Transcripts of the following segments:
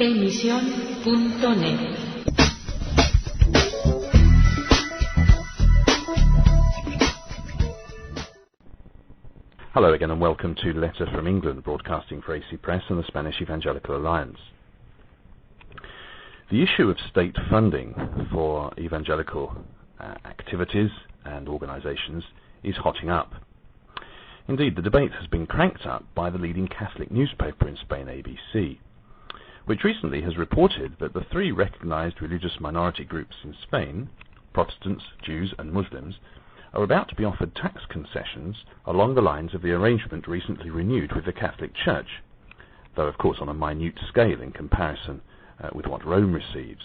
Emisión.net. Hello again and welcome to Letter from England, broadcasting for AC Press and the Spanish Evangelical Alliance. The issue of state funding for evangelical activities and organisations is hotting up. Indeed, the debate has been cranked up by the leading Catholic newspaper in Spain, ABC, which recently has reported that the three recognised religious minority groups in Spain, Protestants, Jews and Muslims, are about to be offered tax concessions along the lines of the arrangement recently renewed with the Catholic Church, though of course on a minute scale in comparison with what Rome receives.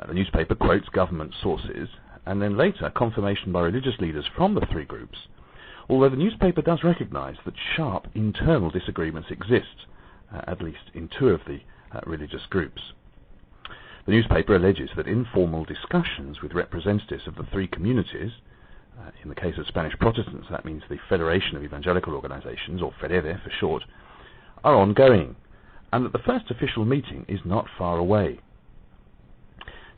The newspaper quotes government sources and then later confirmation by religious leaders from the three groups, although the newspaper does recognise that sharp internal disagreements exist, at least in two of the religious groups. The newspaper alleges that informal discussions with representatives of the three communities, in the case of Spanish Protestants that means the Federation of Evangelical Organizations, or FEDERE for short, are ongoing, and that the first official meeting is not far away.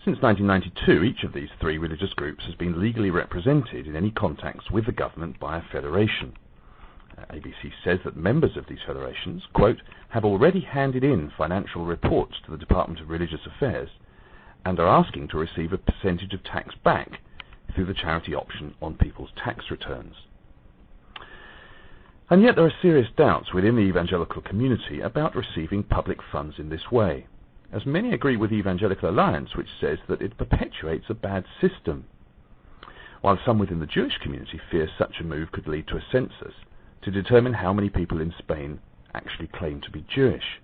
Since 1992, each of these three religious groups has been legally represented in any contacts with the government by a federation. ABC says that members of these federations, quote, have already handed in financial reports to the Department of Religious Affairs and are asking to receive a percentage of tax back through the charity option on people's tax returns. And yet there are serious doubts within the evangelical community about receiving public funds in this way, as many agree with the Evangelical Alliance, which says that it perpetuates a bad system, while some within the Jewish community fear such a move could lead to a census to determine how many people in Spain actually claim to be Jewish.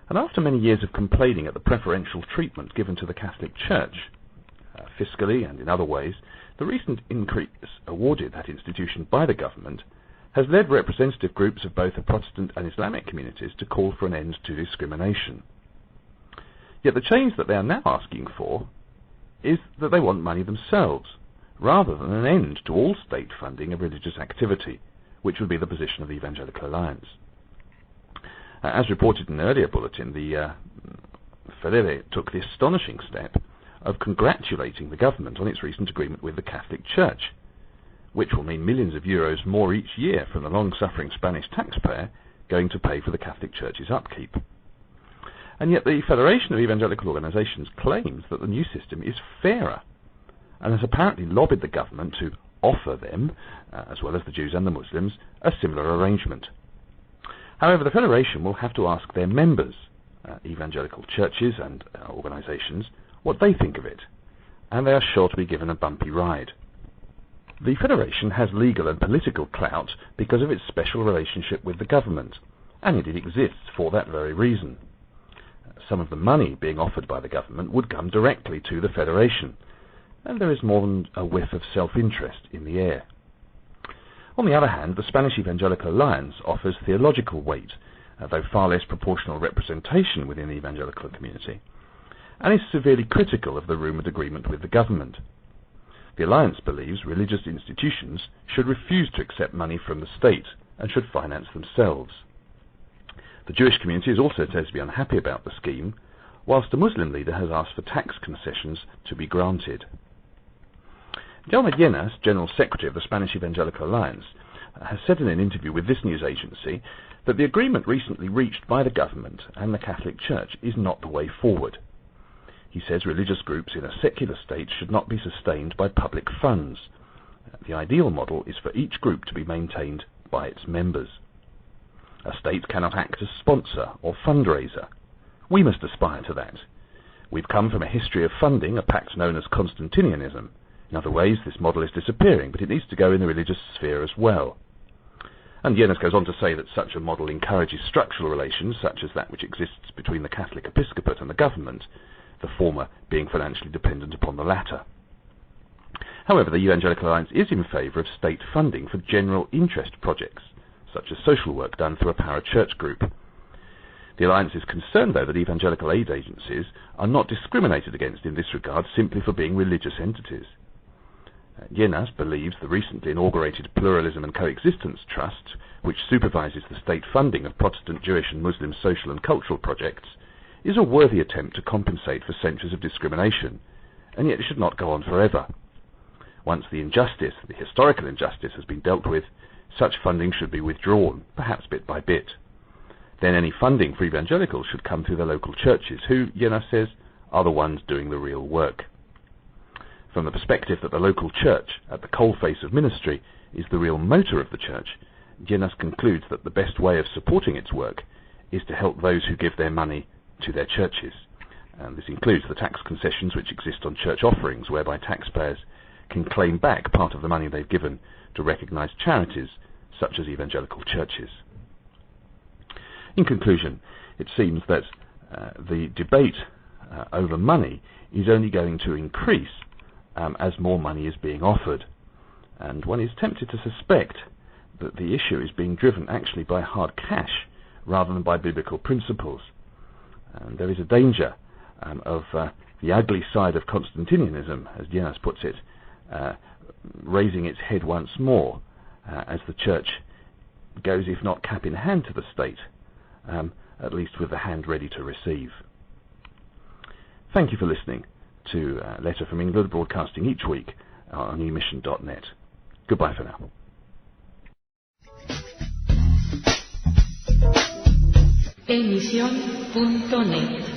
And after many years of complaining at the preferential treatment given to the Catholic Church, fiscally and in other ways, the recent increase awarded that institution by the government has led representative groups of both the Protestant and Islamic communities to call for an end to discrimination. Yet the change that they are now asking for is that they want money themselves, rather than an end to all state funding of religious activity, which would be the position of the Evangelical Alliance. As reported in an earlier bulletin, the FEDERE took the astonishing step of congratulating the government on its recent agreement with the Catholic Church, which will mean millions of euros more each year from the long-suffering Spanish taxpayer going to pay for the Catholic Church's upkeep. And yet the Federation of Evangelical Organizations claims that the new system is fairer, and has apparently lobbied the government to offer them, as well as the Jews and the Muslims, a similar arrangement. However, the Federation will have to ask their members, evangelical churches and organizations, what they think of it, and they are sure to be given a bumpy ride. The Federation has legal and political clout because of its special relationship with the government, and it exists for that very reason. Some of the money being offered by the government would come directly to the Federation, and there is more than a whiff of self-interest in the air. On the other hand, the Spanish Evangelical Alliance offers theological weight, though far less proportional representation within the evangelical community, and is severely critical of the rumoured agreement with the government. The Alliance believes religious institutions should refuse to accept money from the state and should finance themselves. The Jewish community is also said to be unhappy about the scheme, whilst a Muslim leader has asked for tax concessions to be granted. Jaume Llenas, General Secretary of the Spanish Evangelical Alliance, has said in an interview with this news agency that the agreement recently reached by the government and the Catholic Church is not the way forward. He says religious groups in a secular state should not be sustained by public funds. The ideal model is for each group to be maintained by its members. A state cannot act as sponsor or fundraiser. We must aspire to that. We've come from a history of funding, a pact known as Constantinianism. In other ways, this model is disappearing, but it needs to go in the religious sphere as well. And Llenas goes on to say that such a model encourages structural relations, such as that which exists between the Catholic episcopate and the government, the former being financially dependent upon the latter. However, the Evangelical Alliance is in favour of state funding for general interest projects, such as social work done through a parachurch group. The Alliance is concerned, though, that evangelical aid agencies are not discriminated against in this regard simply for being religious entities. Yenas believes the recently inaugurated Pluralism and Coexistence Trust, which supervises the state funding of Protestant, Jewish and Muslim social and cultural projects, is a worthy attempt to compensate for centuries of discrimination, and yet it should not go on forever. Once the injustice, the historical injustice, has been dealt with, such funding should be withdrawn, perhaps bit by bit. Then any funding for evangelicals should come through the local churches, who, Yenas says, are the ones doing the real work. From the perspective that the local church, at the coalface of ministry, is the real motor of the church, Yenas concludes that the best way of supporting its work is to help those who give their money to their churches. And this includes the tax concessions which exist on church offerings, whereby taxpayers can claim back part of the money they've given to recognized charities such as evangelical churches. In conclusion, it seems that the debate over money is only going to increase as more money is being offered, and one is tempted to suspect that the issue is being driven actually by hard cash rather than by biblical principles. And there is a danger of the ugly side of Constantinianism, as Yenas puts it, raising its head once more as the church goes, if not cap in hand, to the state, at least with the hand ready to receive. Thank you for listening to Letter from England, broadcasting each week on emission.net. Goodbye for now. Emisión.net